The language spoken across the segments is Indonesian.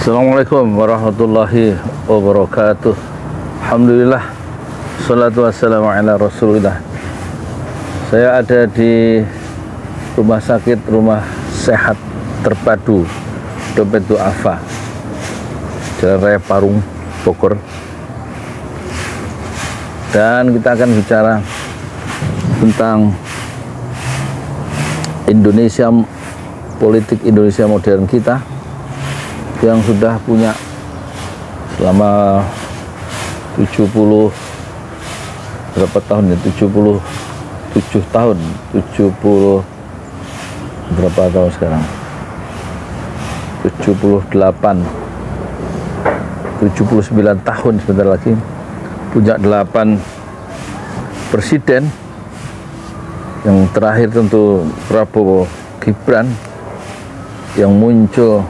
Assalamualaikum warahmatullahi wabarakatuh. Alhamdulillah, salatu wassalamu ala rasulillah. Saya ada di rumah sakit Rumah Sehat Terpadu Dompet Du'afa, Jalan Raya Parung, Bogor. Dan kita akan bicara tentang Indonesia, politik Indonesia modern kita yang sudah punya selama 70 berapa tahun ya, 77 tahun, 70 berapa tahun sekarang, 78 79 tahun sebentar lagi, punya 8 presiden. Yang terakhir tentu Prabowo Gibran yang muncul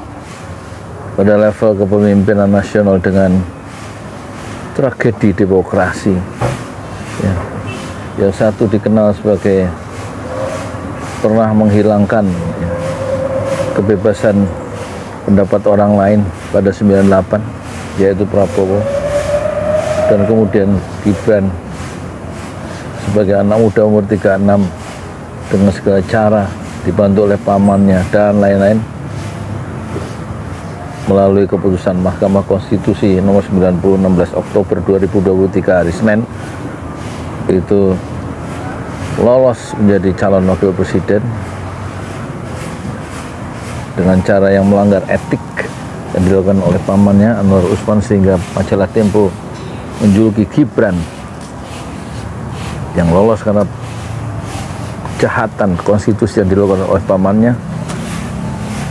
pada level kepemimpinan nasional dengan tragedi demokrasi ya. Yang satu dikenal sebagai pernah menghilangkan ya, kebebasan pendapat orang lain pada 98, yaitu Prabowo, dan kemudian Gibran sebagai anak muda umur 36 dengan segala cara dibantu oleh pamannya dan lain-lain, melalui keputusan Mahkamah Konstitusi nomor 90 16 Oktober 2023 hari Senin itu lolos menjadi calon wakil presiden dengan cara yang melanggar etik yang dilakukan oleh pamannya Anwar Usman, sehingga majalah Tempo menjuluki Gibran yang lolos karena kejahatan konstitusi yang dilakukan oleh pamannya.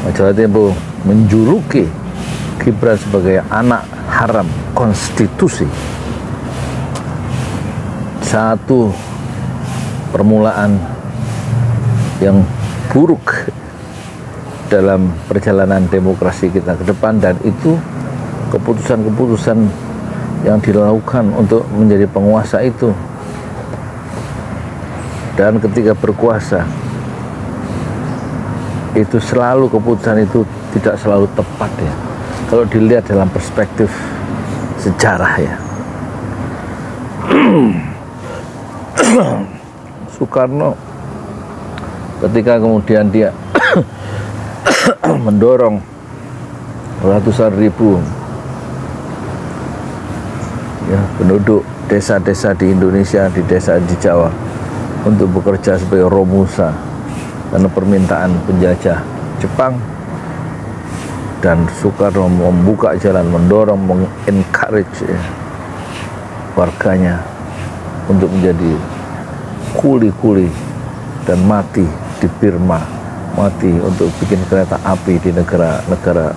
Majalah Tempo menjuluki Gibran sebagai anak haram konstitusi. Satu permulaan yang buruk dalam perjalanan demokrasi kita ke depan, dan itu keputusan-keputusan yang dilakukan untuk menjadi penguasa itu, dan ketika berkuasa itu selalu keputusan itu tidak selalu tepat ya, kalau dilihat dalam perspektif sejarah ya. Soekarno ketika kemudian dia mendorong ratusan ribu ya, penduduk desa-desa di Indonesia, di desa di Jawa, untuk bekerja sebagai romusa karena permintaan penjajah Jepang, dan Soekarno membuka jalan, mendorong, mengencourage ya, warganya untuk menjadi kuli-kuli dan mati di Burma, mati untuk bikin kereta api di negara-negara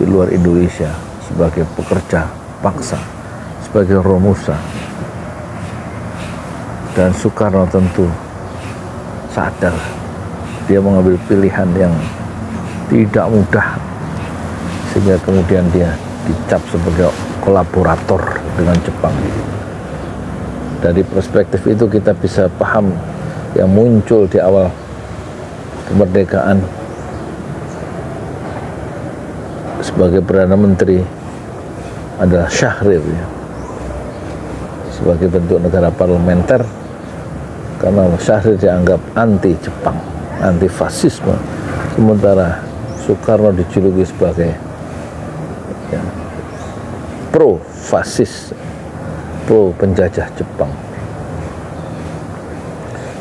di luar Indonesia sebagai pekerja paksa, sebagai romusa. Dan Soekarno tentu sadar dia mengambil pilihan yang tidak mudah, sehingga kemudian dia dicap sebagai kolaborator dengan Jepang. Dari perspektif itu kita bisa paham yang muncul di awal kemerdekaan sebagai Perdana Menteri adalah Syahrir ya, sebagai bentuk negara parlementer, karena Syahrir dianggap anti Jepang, anti fasisme, sementara Soekarno dijuluki sebagai ya, pro fasis, pro penjajah Jepang.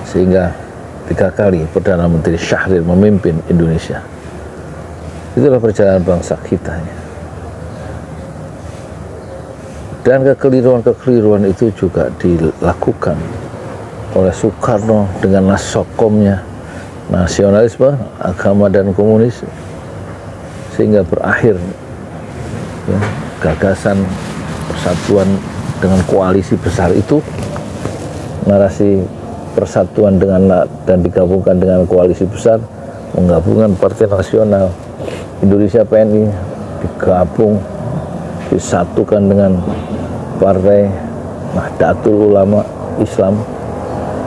Sehingga 3 kali Perdana Menteri Syahrir memimpin Indonesia. Itulah perjalanan bangsa kita ya. Dan kekeliruan-kekeliruan itu juga dilakukan oleh Soekarno dengan nasokomnya nasionalisme, agama, dan komunis, sehingga berakhir ya, gagasan persatuan dengan koalisi besar itu, narasi persatuan dengan dan digabungkan dengan koalisi besar, menggabungkan Partai Nasional Indonesia PNI, digabung, disatukan dengan Partai Nahdlatul Ulama Islam,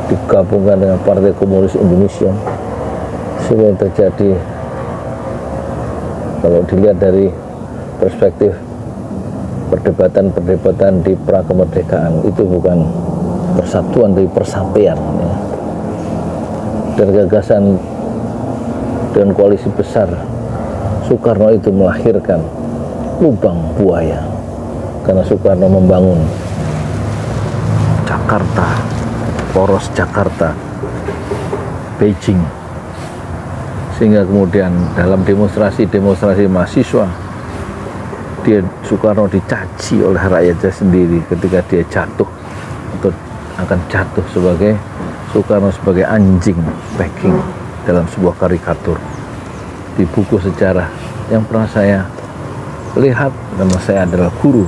digabungkan dengan Partai Komunis Indonesia, sehingga yang terjadi kalau dilihat dari perspektif perdebatan di prakemerdekaan itu bukan persatuan tapi persampaian, ya. Dan gagasan dan koalisi besar Soekarno itu melahirkan lubang buaya karena Soekarno membangun Jakarta, poros Jakarta, Beijing, sehingga kemudian dalam demonstrasi mahasiswa Soekarno dicaci oleh rakyatnya sendiri ketika dia jatuh atau akan jatuh Soekarno sebagai anjing Peking dalam sebuah karikatur di buku sejarah yang pernah saya lihat, karena saya adalah guru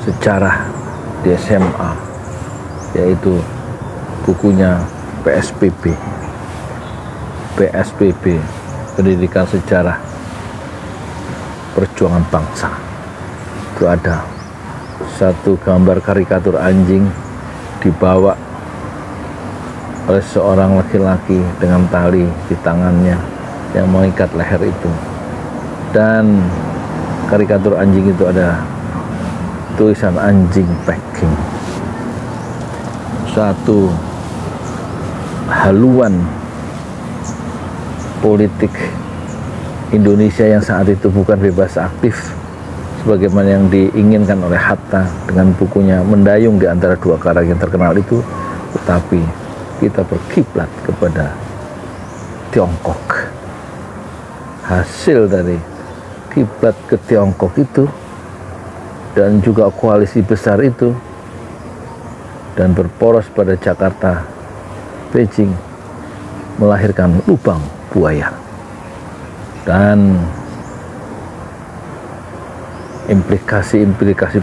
sejarah di SMA, yaitu bukunya PSBB, Pendidikan Sejarah Perjuangan Bangsa. Itu ada satu gambar karikatur anjing dibawa oleh seorang laki-laki dengan tali di tangannya yang mengikat leher itu, dan karikatur anjing itu ada tulisan anjing Peking, satu haluan politik Indonesia yang saat itu bukan bebas aktif sebagaimana yang diinginkan oleh Hatta dengan bukunya Mendayung di Antara Dua Karang yang terkenal itu, tetapi kita berkiblat kepada Tiongkok. Hasil dari kiblat ke Tiongkok itu dan juga koalisi besar itu dan berporos pada Jakarta, Beijing, melahirkan lubang buaya dan implikasi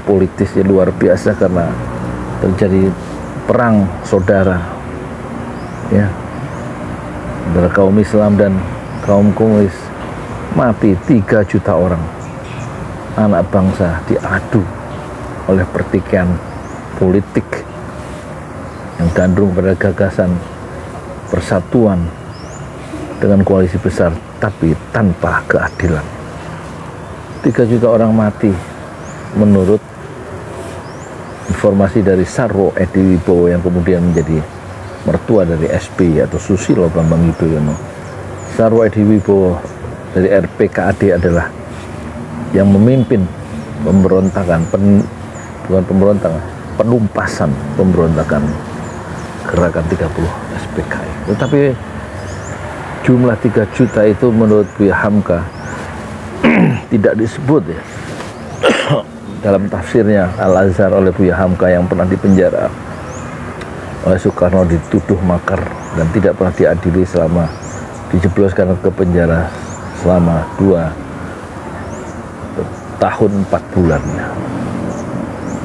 politisnya luar biasa karena terjadi perang saudara, ya, antara kaum Islam dan kaum komunis. Mati 3 juta orang anak bangsa diadu oleh pertikaian politik yang gandrung pada gagasan persatuan dengan koalisi besar tapi tanpa keadilan. 3 juta orang mati menurut informasi dari Sarwo Edi Wibowo yang kemudian menjadi mertua dari SBY atau Susilo Bambang Yudhoyono. Sarwo Edi Wibowo dari RPKAD adalah yang memimpin pemberontakan, penumpasan pemberontakan gerakan 30 SPKI. Tetapi jumlah 3 juta itu menurut Buya Hamka tidak disebut, ya, dalam tafsirnya Al-Azhar oleh Buya Hamka yang pernah dipenjara oleh Soekarno, dituduh makar dan tidak pernah diadili selama dijebloskan ke penjara selama 2 tahun 4 bulan.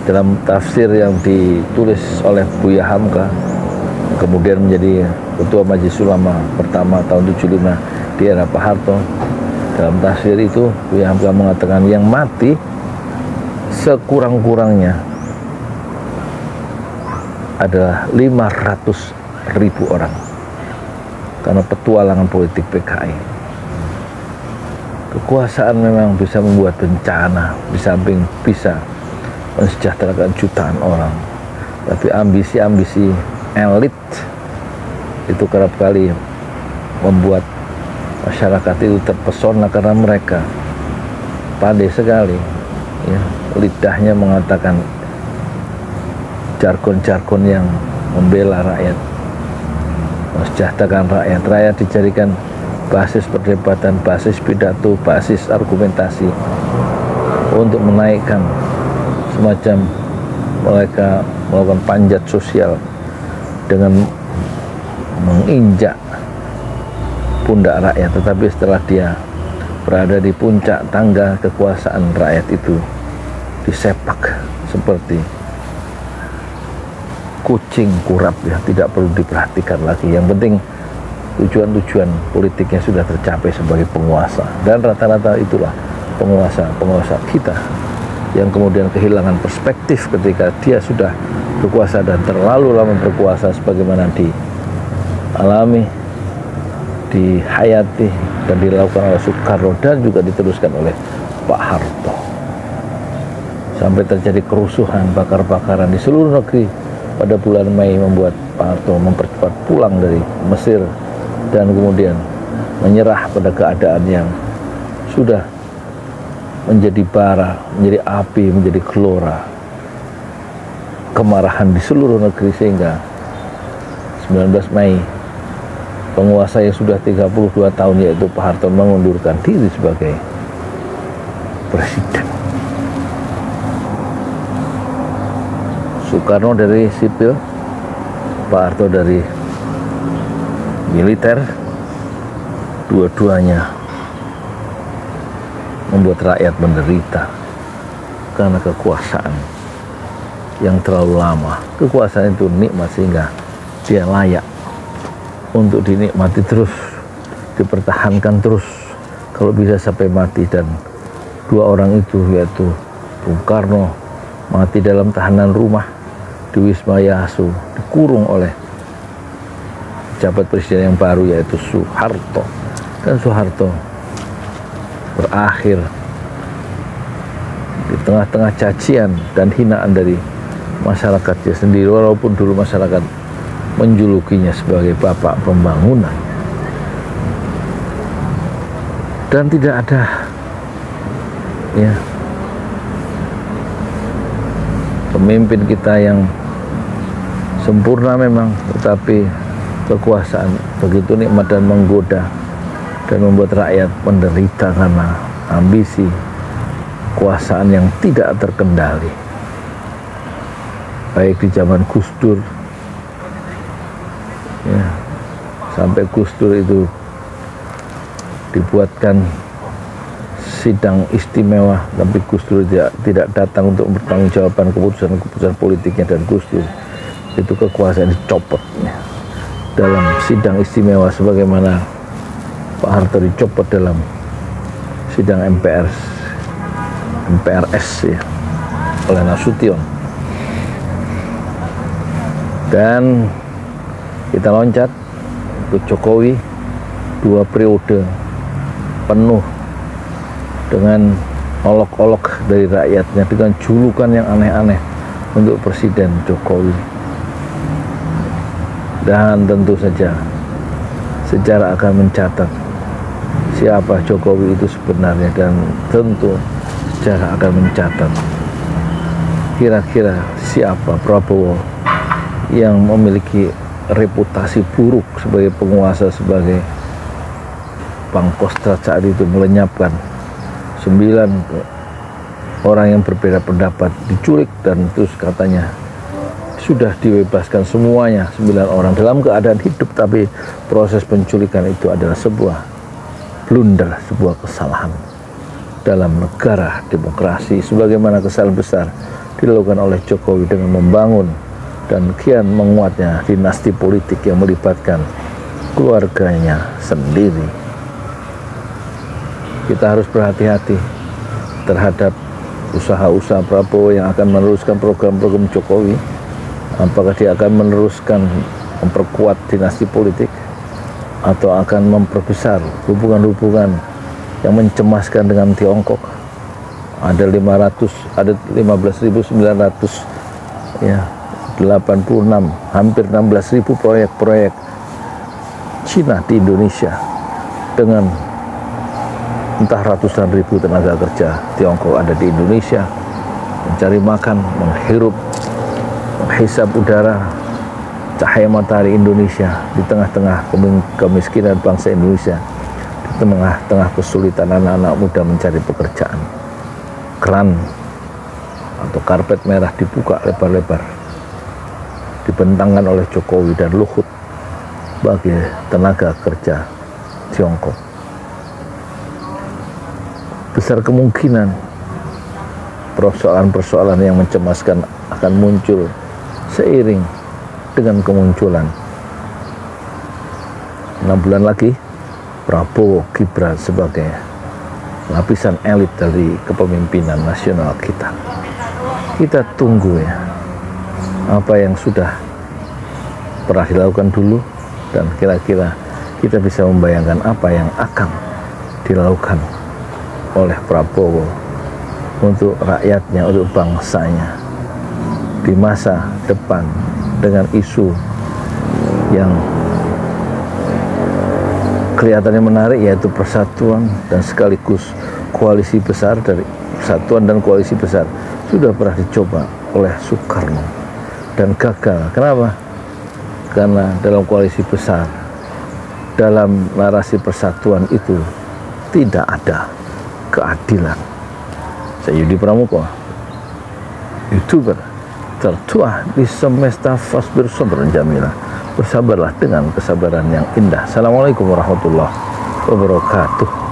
Dalam tafsir yang ditulis oleh Buya Hamka, kemudian menjadi Ketua Majelis Ulama pertama tahun 75 di era Pak Harto, dalam tafsir itu Buya Hamka mengatakan yang mati sekurang-kurangnya adalah 500.000 orang karena petualangan politik PKI. Kekuasaan memang bisa membuat bencana, di samping bisa mensejahterakan jutaan orang, tapi ambisi-ambisi elit itu kerap kali membuat masyarakat itu terpesona karena mereka pandai sekali, ya, lidahnya mengatakan jargon-jargon yang membela rakyat, mensejahterakan rakyat. Rakyat dijadikan basis perdebatan, basis pidato, basis argumentasi untuk menaikkan semacam mereka melakukan panjat sosial dengan menginjak pundak rakyat. Tetapi setelah dia berada di puncak tangga kekuasaan, rakyat itu disepak seperti kucing kurap, ya, tidak perlu diperhatikan lagi. Yang penting tujuan-tujuan politiknya sudah tercapai sebagai penguasa, dan rata-rata itulah penguasa kita yang kemudian kehilangan perspektif ketika dia sudah berkuasa dan terlalu lama berkuasa sebagaimana dialami, dihayati dan dilakukan oleh Soekarno dan juga diteruskan oleh Pak Harto. sampai terjadi kerusuhan, bakar-bakaran di seluruh negeri pada bulan Mei, membuat Pak Harto mempercepat pulang dari Mesir dan kemudian menyerah pada keadaan yang sudah menjadi bara, menjadi api, menjadi gelora kemarahan di seluruh negeri, sehingga 19 Mei penguasa yang sudah 32 tahun yaitu Pak Harto mengundurkan diri sebagai presiden. Soekarno dari sipil, Pak Harto dari militer, dua-duanya membuat rakyat menderita karena kekuasaan yang terlalu lama. Kekuasaan itu nikmat sehingga dia layak untuk dinikmati terus, dipertahankan terus, kalau bisa sampai mati. Dan dua orang itu, yaitu Bung Karno mati dalam tahanan rumah di Wisma Yasu, dikurung oleh pejabat presiden yang baru yaitu Soeharto, dan Soeharto berakhir di tengah-tengah cacian dan hinaan dari masyarakatnya sendiri, walaupun dulu masyarakat menjulukinya sebagai bapak pembangunan. Dan tidak ada pemimpin kita yang sempurna memang, tetapi kekuasaan begitu nikmat dan menggoda dan membuat rakyat menderita karena ambisi kekuasaan yang tidak terkendali. Baik di zaman Gus Dur, sampai Gus Dur itu dibuatkan sidang istimewa, tapi Gus Dur tidak datang untuk bertanggungjawabkan keputusan politiknya, dan Gus Dur itu kekuasaan dicopot dalam sidang istimewa, sebagaimana Pak Harto dicopot dalam sidang MPRS oleh Nasution. Dan kita loncat ke Jokowi, 2 periode penuh dengan olok-olok dari rakyatnya, dengan julukan yang aneh-aneh untuk Presiden Jokowi. Dan tentu saja sejarah akan mencatat siapa Jokowi itu sebenarnya, dan tentu sejarah akan mencatat kira-kira siapa Prabowo yang memiliki reputasi buruk sebagai penguasa, sebagai Pangkostrat saat itu, melenyapkan 9 orang yang berbeda pendapat, diculik, dan terus katanya sudah dibebaskan semuanya 9 orang dalam keadaan hidup, tapi proses penculikan itu adalah sebuah blunder, sebuah kesalahan dalam negara demokrasi, sebagaimana kesalahan besar dilakukan oleh Jokowi dengan membangun dan kian menguatnya dinasti politik yang melibatkan keluarganya sendiri. Kita harus berhati-hati terhadap usaha-usaha Prabowo yang akan meneruskan program-program Jokowi. Apakah dia akan meneruskan memperkuat dinasti politik atau akan memperbesar hubungan-hubungan yang mencemaskan dengan Tiongkok. Ada 15.900 86, hampir 16.000 proyek-proyek Cina di Indonesia, dengan entah ratusan ribu tenaga kerja Tiongkok ada di Indonesia mencari makan, menghirup, menghisap udara, cahaya matahari Indonesia di tengah-tengah kemiskinan bangsa Indonesia, di tengah-tengah kesulitan anak-anak muda mencari pekerjaan. Keran atau karpet merah dibuka lebar-lebar, dibentangkan oleh Jokowi dan Luhut bagi tenaga kerja Tiongkok. Besar kemungkinan persoalan-persoalan yang mencemaskan akan muncul seiring dengan kemunculan 6 bulan lagi Prabowo Gibran sebagai lapisan elit dari kepemimpinan nasional kita. Kita tunggu apa yang sudah pernah dilakukan dulu, dan kira-kira kita bisa membayangkan apa yang akan dilakukan oleh Prabowo untuk rakyatnya, untuk bangsanya di masa depan dengan isu yang kelihatannya menarik, yaitu persatuan dan sekaligus koalisi besar. Dari persatuan dan koalisi besar sudah pernah dicoba oleh Soekarno dan gagal. Kenapa? Karena dalam koalisi besar, dalam narasi persatuan itu tidak ada keadilan. Saya Yudi Pramuko, YouTuber tertua di semesta Fasbir Sabran Jamila. Bersabarlah dengan kesabaran yang indah. Assalamualaikum warahmatullahi wabarakatuh.